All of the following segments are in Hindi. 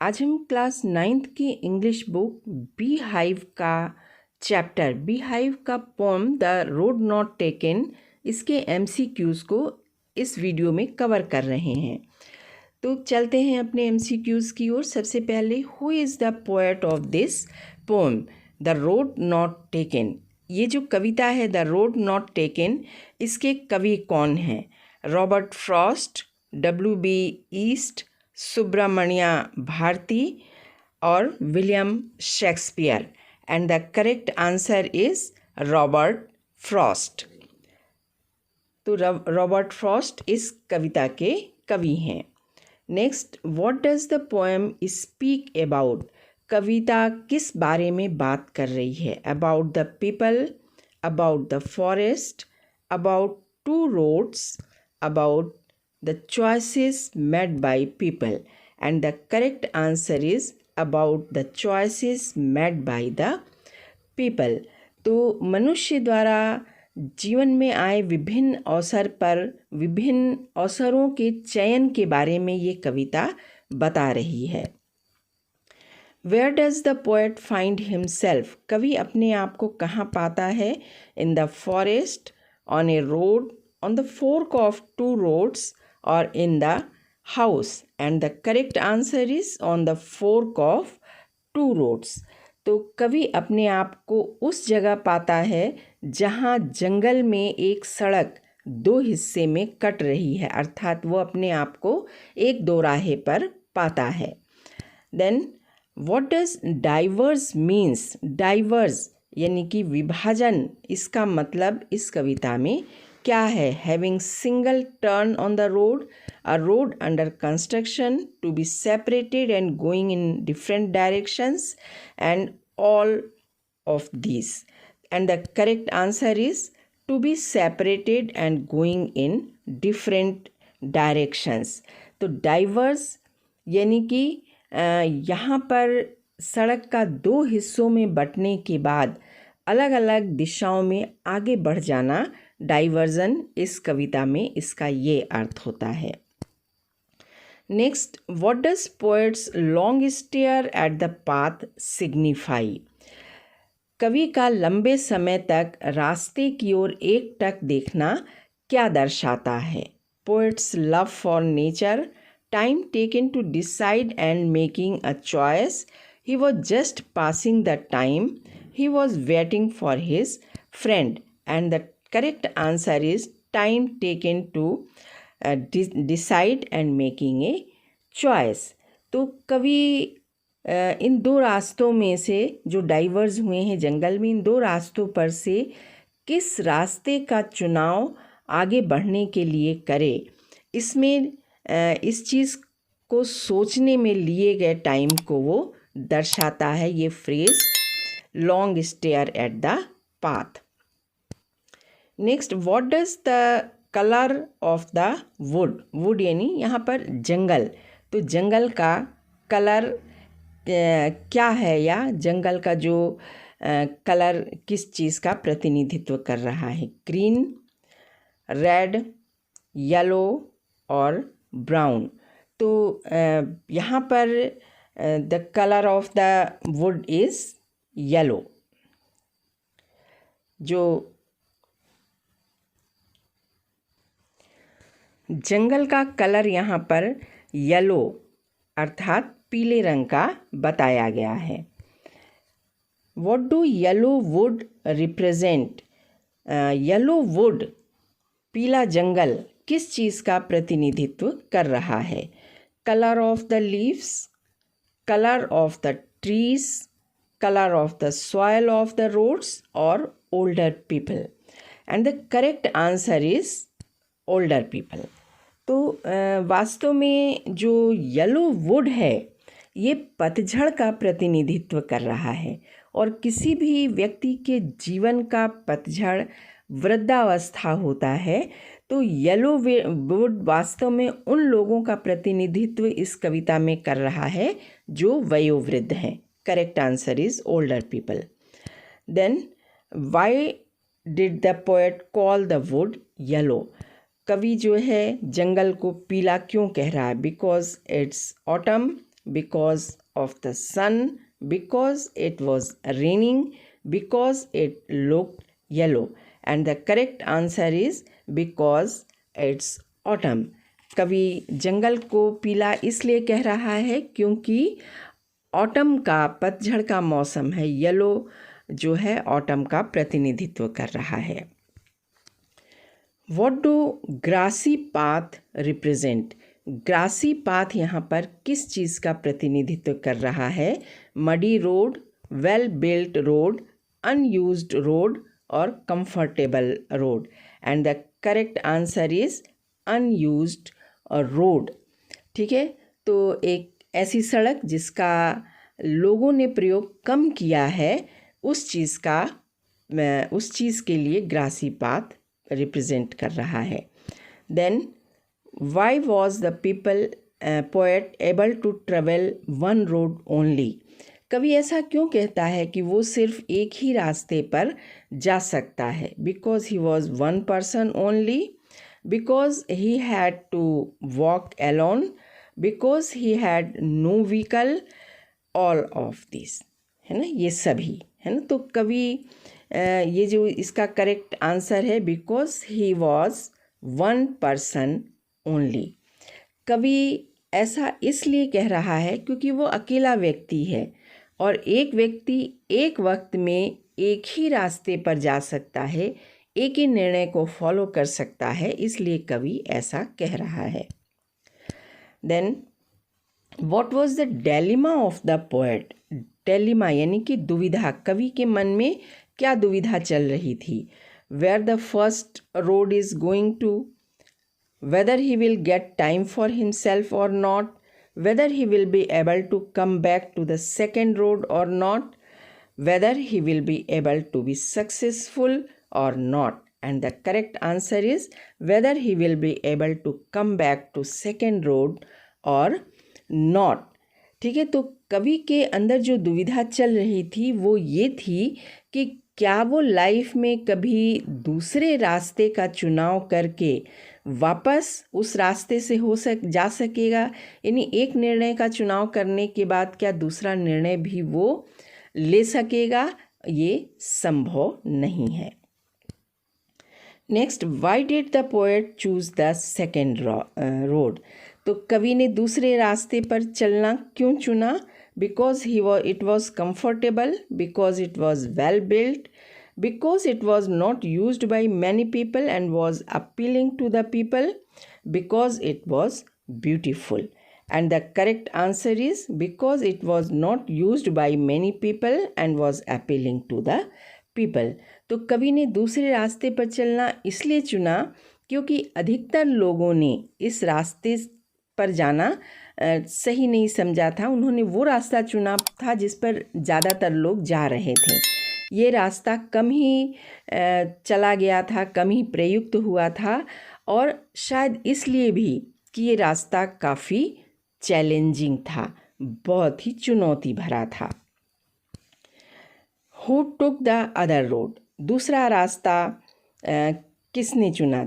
आज हम क्लास 9th की इंग्लिश बुक बी हाइव का चैप्टर बी हाइव का poem the road not taken इसके MCQs को इस वीडियो में कवर कर रहे हैं। तो चलते हैं अपने MCQs की ओर। सबसे पहले, who is the poet of this pome the road not taken. ये जो कविता है द रोड नॉट टेकन, इसके कवि कौन हैं? Robert Frost, W.B. ईस्ट, सुब्रमण्या भारती और William Shakespeare. And the correct answer is Robert Frost. तो रॉबर्ट फ्रॉस्ट इस कविता के कवि हैं। Next, what does the poem speak about. कविता किस बारे में बात कर रही है? About the people, about the forest, about two roads, about the choices made by people, and the correct answer is about the choices made by the people। तो मनुष्य द्वारा जीवन में आए विभिन्न अवसर पर विभिन्न अवसरों के चयन के बारे में ये कविता बता रही है। Where does the poet find himself? कवि अपने आप को कहाँ पाता है? In the forest, on a road, on the fork of two roads, or in the house। and the correct answer is on the fork of two roads। तो कवि अपने आप को उस जगह पाता है जहाँ जंगल में एक सड़क दो हिस्से में कट रही है, अर्थात वो अपने आप को एक दोराहे पर पाता है। Then what does diverse means. Diverse यानी कि विभाजन, इसका मतलब इस कविता में क्या है? Having single turn on the road, a road under construction, to be separated and going in different directions, and all of this. And the correct answer is to be separated and going in different directions. तो डाइवर्स यानी कि यहाँ पर सड़क का दो हिस्सों में बंटने के बाद अलग अलग दिशाओं में आगे बढ़ जाना, डाइवर्जन इस कविता में इसका ये अर्थ होता है। Next, what does poets long stare at the path signify. कवि का लंबे समय तक रास्ते की ओर एकटक देखना क्या दर्शाता है? Poet's love for nature, time taken to decide and making a choice, he was just passing the time, he was waiting for his friend, and the correct answer is time taken to decide and making a choice। तो कवि इन दो रास्तों में से जो डाइवर्स हुए हैं जंगल में, इन दो रास्तों पर से किस रास्ते का चुनाव आगे बढ़ने के लिए करे, इसमें इस चीज़ को सोचने में लिए गए टाइम को वो दर्शाता है ये phrase long stare at the path। next, what does the color of the wood यानी यहाँ पर जंगल, तो जंगल का कलर क्या है, या जंगल का जो कलर किस चीज़ का प्रतिनिधित्व कर रहा है? ग्रीन, रेड, येलो और ब्राउन। तो यहाँ पर the colour of the wood is yellow. जो जंगल का कलर यहाँ पर येलो अर्थात पीले रंग का बताया गया है। What do yellow would represent. Yellow would, पीला जंगल, किस चीज़ का प्रतिनिधित्व कर रहा है? Colour of the leaves, colour of the trees, color of the soil of the roads, or older people। and the correct answer is older people। तो वास्तव में जो येलो वुड है ये पतझड़ का प्रतिनिधित्व कर रहा है, और किसी भी व्यक्ति के जीवन का पतझड़ वृद्धावस्था होता है। तो येलो वुड वास्तव में उन लोगों का प्रतिनिधित्व इस कविता में कर रहा है जो वयोवृद्ध हैं। Correct answer is older people। Then why did the poet call the wood yellow? कवि जो है जंगल को पीला क्यों कह रहा है? Because it's autumn, because of the sun, because it was raining, because it looked yellow. And the correct answer is because it's autumn. कवि जंगल को पीला इसलिए कह रहा है क्योंकि ऑटम का, पतझड़ का मौसम है। येलो जो है ऑटम का प्रतिनिधित्व कर रहा है। What do grassy path represent? Grassy path यहाँ पर किस चीज़ का प्रतिनिधित्व कर रहा है? Muddy road, well built road, unused road और comfortable road. And the correct answer is unused road. ठीक है, तो एक ऐसी सड़क जिसका लोगों ने प्रयोग कम किया है, उस चीज़ के लिए ग्रासी पाथ रिप्रेजेंट कर रहा है। Then why was the people poet able to travel one road only? कवि ऐसा क्यों कहता है कि वो सिर्फ एक ही रास्ते पर जा सकता है? Because he was one person only, because he had to walk alone, because he had no vehicle, all of this, है ना, ये सभी, है ना। तो कवि ये जो इसका करेक्ट आंसर है because he was one person only. कवि ऐसा इसलिए कह रहा है क्योंकि वो अकेला व्यक्ति है और एक व्यक्ति एक वक्त में एक ही रास्ते पर जा सकता है, एक ही निर्णय को फॉलो कर सकता है, इसलिए कवि ऐसा कह रहा है। Then what was the dilemma of the poet? Dilemma यानी कि दुविधा। कवि के मन में क्या दुविधा चल रही थी? Where the first road is going to, whether he will get time for himself or not, whether he will be able to come back to the second road or not, whether he will be able to be successful or not. And the correct answer is whether he will be able to come back to second road or not. ठीक है, तो कवि के अंदर जो दुविधा चल रही थी वो ये थी कि क्या वो लाइफ में कभी दूसरे रास्ते का चुनाव करके वापस उस रास्ते से जा सकेगा, यानी एक निर्णय का चुनाव करने के बाद क्या दूसरा निर्णय भी वो ले सकेगा? ये संभव नहीं है। Next, why did the poet choose the second road? तो कवि ने दूसरे रास्ते पर चलना क्यों चुना? Because it was comfortable, because it was well built, because it was not used by many people and was appealing to the people, because it was beautiful. And the correct answer is because it was not used by many people and was appealing to the people. तो कवि ने दूसरे रास्ते पर चलना इसलिए चुना क्योंकि अधिकतर लोगों ने इस रास्ते पर जाना सही नहीं समझा था। उन्होंने वो रास्ता चुना था जिस पर ज़्यादातर लोग जा रहे थे। ये रास्ता कम ही चला गया था, कम ही प्रयुक्त हुआ था और शायद इसलिए भी कि ये रास्ता काफ़ी चैलेंजिंग था, बहुत ही चुनौती भरा था। Who took the other road? दूसरा रास्ता किसने चुना?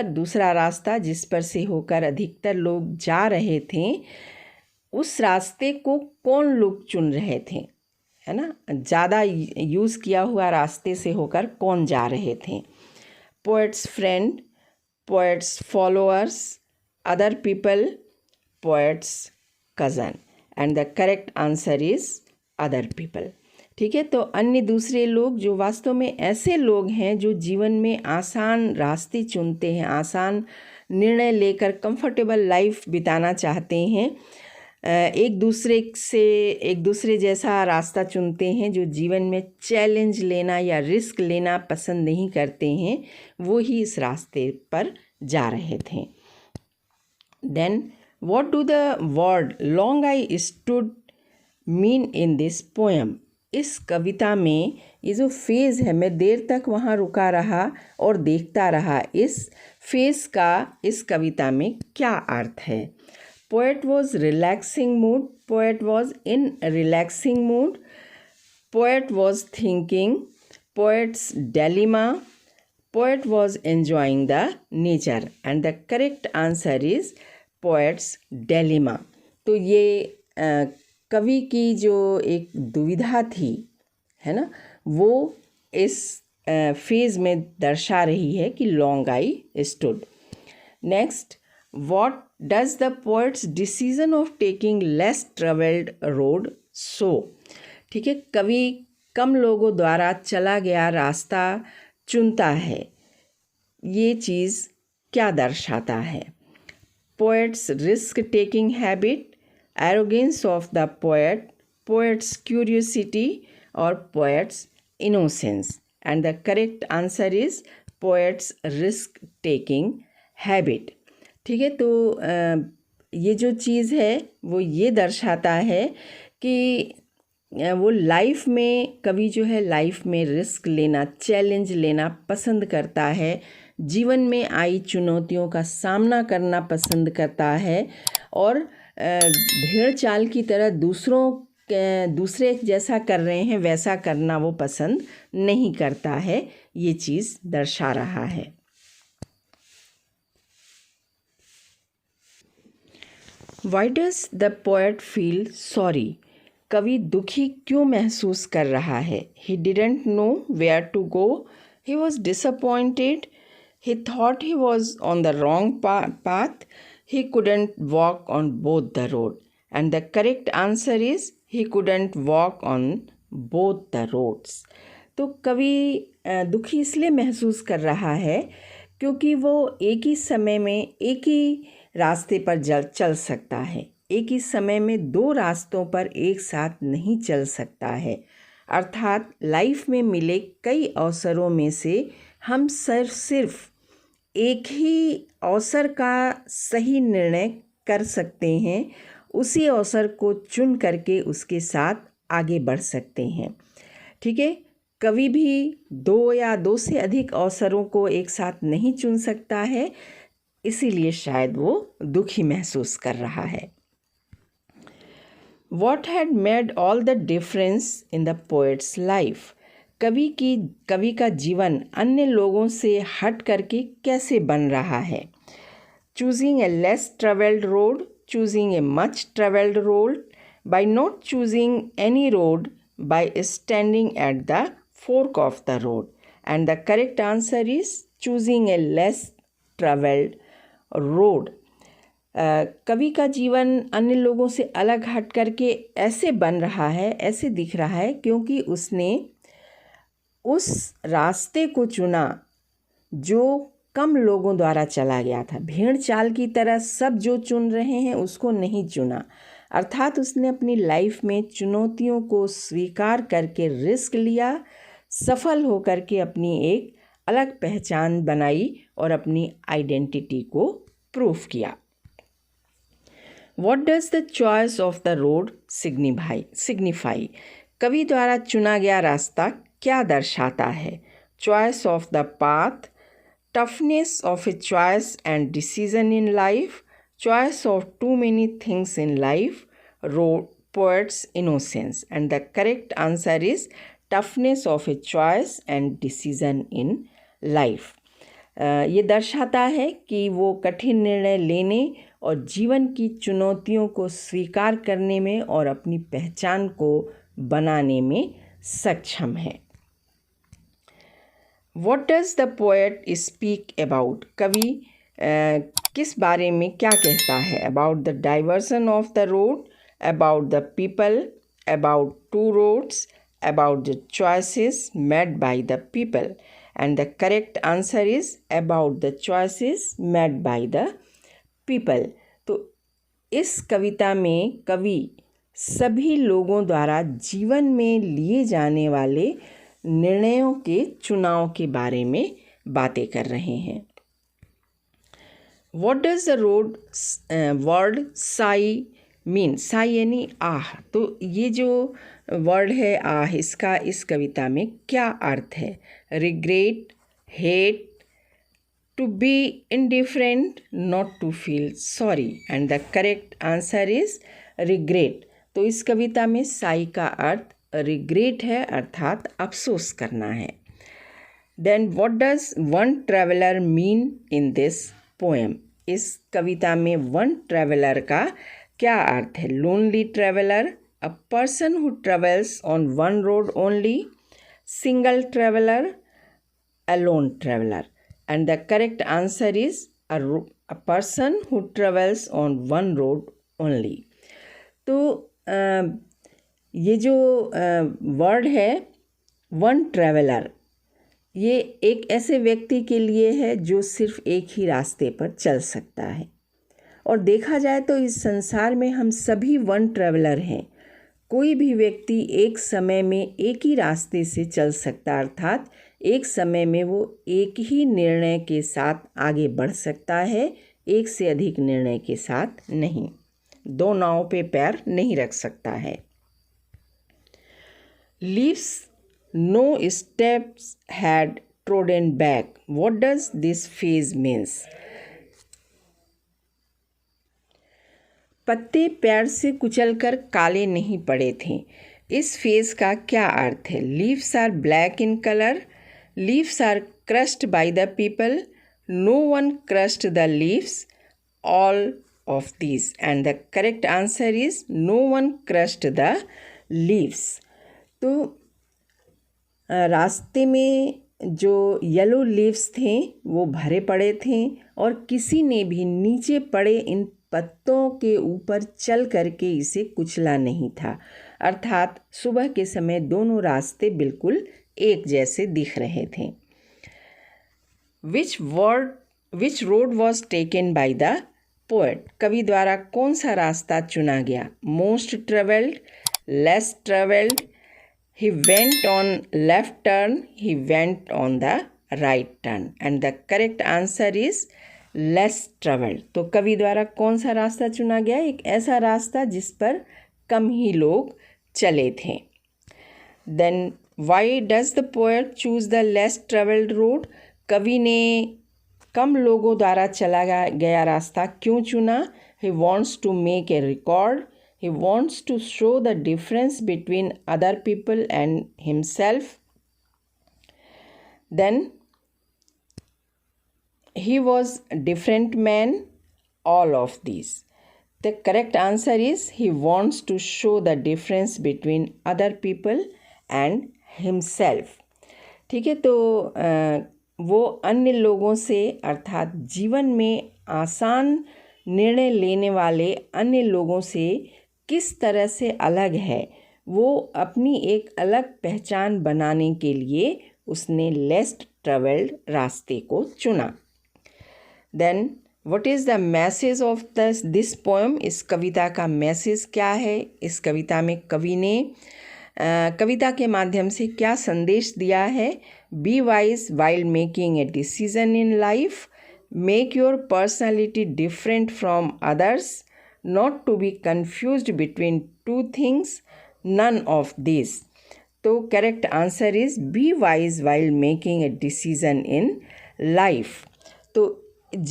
दूसरा रास्ता जिस पर से होकर अधिकतर लोग जा रहे थे, उस रास्ते को कौन लोग चुन रहे थे, है ना? ज़्यादा यूज़ किया हुआ रास्ते से होकर कौन जा रहे थे? Poets friend, poets followers, other people, poets cousin. And the correct answer is other people. ठीक है, तो अन्य दूसरे लोग जो वास्तव में ऐसे लोग हैं जो जीवन में आसान रास्ते चुनते हैं, आसान निर्णय लेकर कंफर्टेबल लाइफ बिताना चाहते हैं, एक दूसरे जैसा रास्ता चुनते हैं, जो जीवन में चैलेंज लेना या रिस्क लेना पसंद नहीं करते हैं, वो ही इस रास्ते पर जा रहे थे। Then what do the word long I stood mean in this poem? इस कविता में ये जो फेज़ है, मैं देर तक वहाँ रुका रहा और देखता रहा, इस फेज़ का इस कविता में क्या अर्थ है? Poet was relaxing mood, poet was in relaxing mood, poet was thinking, poet's dilemma, poet was enjoying the nature, and the correct answer is poet's dilemma. तो ये कवि की जो एक दुविधा थी, है ना, वो इस फेज में दर्शा रही है कि long I stood. Next, what does the poet's decision of taking less travelled road show. ठीक है, कवि कम लोगों द्वारा चला गया रास्ता चुनता है, ये चीज़ क्या दर्शाता है? Poet's risk taking habit, arrogance of the poet, poet's curiosity और poet's innocence. And the correct answer is poet's risk taking habit. ठीक है, तो ये जो चीज़ है वो ये दर्शाता है कि वो लाइफ में, कवि जो है लाइफ में रिस्क लेना, चैलेंज लेना पसंद करता है, जीवन में आई चुनौतियों का सामना करना पसंद करता है और भेड़ चाल की तरह दूसरे जैसा कर रहे हैं वैसा करना वो पसंद नहीं करता है, ये चीज़ दर्शा रहा है। Why does the poet feel sorry? कवि दुखी क्यों महसूस कर रहा है? He didn't know where to go. He was disappointed. He thought he was on the wrong path. He couldn't walk on both the road. And the correct answer is he couldn't walk on both the roads. तो कवि दुखी इसलिए महसूस कर रहा है क्योंकि वो एक ही समय में एक ही रास्ते पर चल सकता है, एक ही समय में दो रास्तों पर एक साथ नहीं चल सकता है। अर्थात लाइफ में मिले कई अवसरों में से हम सिर्फ एक ही अवसर का सही निर्णय कर सकते हैं, उसी अवसर को चुन करके उसके साथ आगे बढ़ सकते हैं। ठीक है, कवि भी दो या दो से अधिक अवसरों को एक साथ नहीं चुन सकता है, इसीलिए शायद वो दुखी महसूस कर रहा है। What had made all the difference in the poet's life? कवि का जीवन अन्य लोगों से हट करके कैसे बन रहा है? Choosing a less traveled road, choosing a much traveled road, by not choosing any road, by standing at the fork of the road. And the correct answer is choosing a less traveled road. कवि का जीवन अन्य लोगों से अलग हट करके ऐसे बन रहा है, ऐसे दिख रहा है क्योंकि उसने उस रास्ते को चुना जो कम लोगों द्वारा चला गया था। भेड़ चाल की तरह सब जो चुन रहे हैं उसको नहीं चुना, अर्थात उसने अपनी लाइफ में चुनौतियों को स्वीकार करके रिस्क लिया, सफल होकर के अपनी एक अलग पहचान बनाई और अपनी आइडेंटिटी को प्रूफ किया। What does the choice of the road signify? कवि द्वारा चुना गया रास्ता क्या दर्शाता है? Choice of the path, toughness of a choice and decision in life, choice of too many things in life, road, poet's innocence. And the correct answer is toughness of a choice and decision in life. ये दर्शाता है कि वो कठिन निर्णय लेने और जीवन की चुनौतियों को स्वीकार करने में और अपनी पहचान को बनाने में सक्षम है। What does the poet speak about? कवि किस बारे में क्या कहता है? About the diversion of the road, about the people, about two roads, about the choices made by the people. And the correct answer is about the choices made by the people. तो इस कविता में कवि सभी लोगों द्वारा जीवन में लिए जाने वाले निर्णयों के चुनाव के बारे में बातें कर रहे हैं। What does the word sigh mean? sigh यानी आह। तो ये जो वर्ड है आह, इसका इस कविता में क्या अर्थ है? Regret, hate, to be indifferent, not to feel sorry. And the correct answer is regret. तो इस कविता में साई का अर्थ रिग्रेट है, अर्थात अफसोस करना है। Then what does one traveler mean in this poem? इस कविता में वन ट्रैवलर का क्या अर्थ है? Lonely traveller, a person who travels on one road only, single traveller, alone traveler. And the correct answer is a person who travels on one road only. तो ये जो वर्ड है वन ट्रैवलर, ये एक ऐसे व्यक्ति के लिए है जो सिर्फ एक ही रास्ते पर चल सकता है। और देखा जाए तो इस संसार में हम सभी वन ट्रैवलर हैं। कोई भी व्यक्ति एक समय में एक ही रास्ते से चल सकता, अर्थात एक समय में वो एक ही निर्णय के साथ आगे बढ़ सकता है, एक से अधिक निर्णय के साथ नहीं। दो नाव पे पैर नहीं रख सकता है। Leaves no steps had trodden back, what does this phase means? पत्ते पैर से कुचलकर काले नहीं पड़े थे। इस फेज का क्या अर्थ है? Leaves are black in colour, leaves are crushed by the people, no one crushed the leaves, all of this. And the correct answer is no one crushed the leaves. तो रास्ते में जो येलो लीव्स थे वो भरे पड़े थे और किसी ने भी नीचे पड़े इन पत्तों के ऊपर चल करके इसे कुचला नहीं था। अर्थात सुबह के समय दोनों रास्ते बिल्कुल एक जैसे दिख रहे थे। विच road was taken by the poet? कवि द्वारा कौन सा रास्ता चुना गया? Most travelled, less travelled, he went on left turn, he went on the right turn. And the correct answer is less traveled. तो कवि द्वारा कौन सा रास्ता चुना गया? एक ऐसा रास्ता जिस पर कम ही लोग चले थे। Then why does the poet choose the less traveled road? कवि ने कम लोगों द्वारा चला गया रास्ता क्यों चुना? He wants to make a record. He wants to show the difference between other people and himself. Then he was a different man, all of these. The correct answer is he wants to show the difference between other people and himself. ठीक है, तो वो अन्य लोगों से अर्थात जीवन में आसान निर्णय लेने वाले अन्य लोगों से किस तरह से अलग है, वो अपनी एक अलग पहचान बनाने के लिए उसने लेस ट्रेवल्ड रास्ते को चुना। Then what is the message of this poem? इस कविता का मैसेज क्या है? इस कविता में कवि ने कविता के माध्यम से क्या संदेश दिया है? Be wise while making a decision in life, make your personality different from others, not to be confused between two things, none of these. तो correct answer is be wise while making a decision in life. तो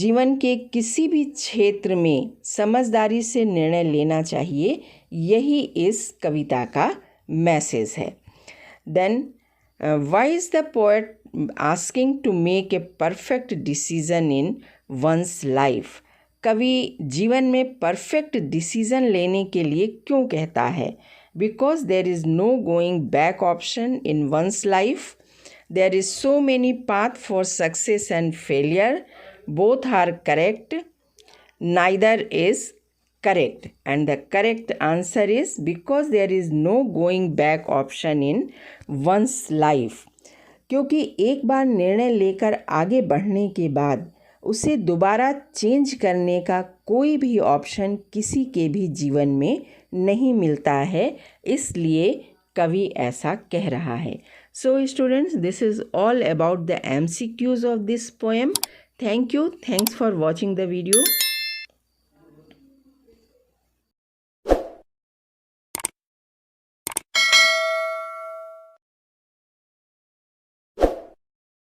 जीवन के किसी भी क्षेत्र में समझदारी से निर्णय लेना चाहिए, यही इस कविता का मैसेज है। Then why is the poet asking to make a perfect decision in one's life? कवि जीवन में परफेक्ट डिसीजन लेने के लिए क्यों कहता है? Because there is no going back option in one's life, there is so many path for success and failure, both are correct, neither is correct. And the correct answer is because there is no going back option in one's life. क्योंकि एक बार निर्णय लेकर आगे बढ़ने के बाद उसे दोबारा चेंज करने का कोई भी ऑप्शन किसी के भी जीवन में नहीं मिलता है, इसलिए कवि ऐसा कह रहा है। So students, this is all about the MCQs of this poem. Thank you, thanks for watching the video.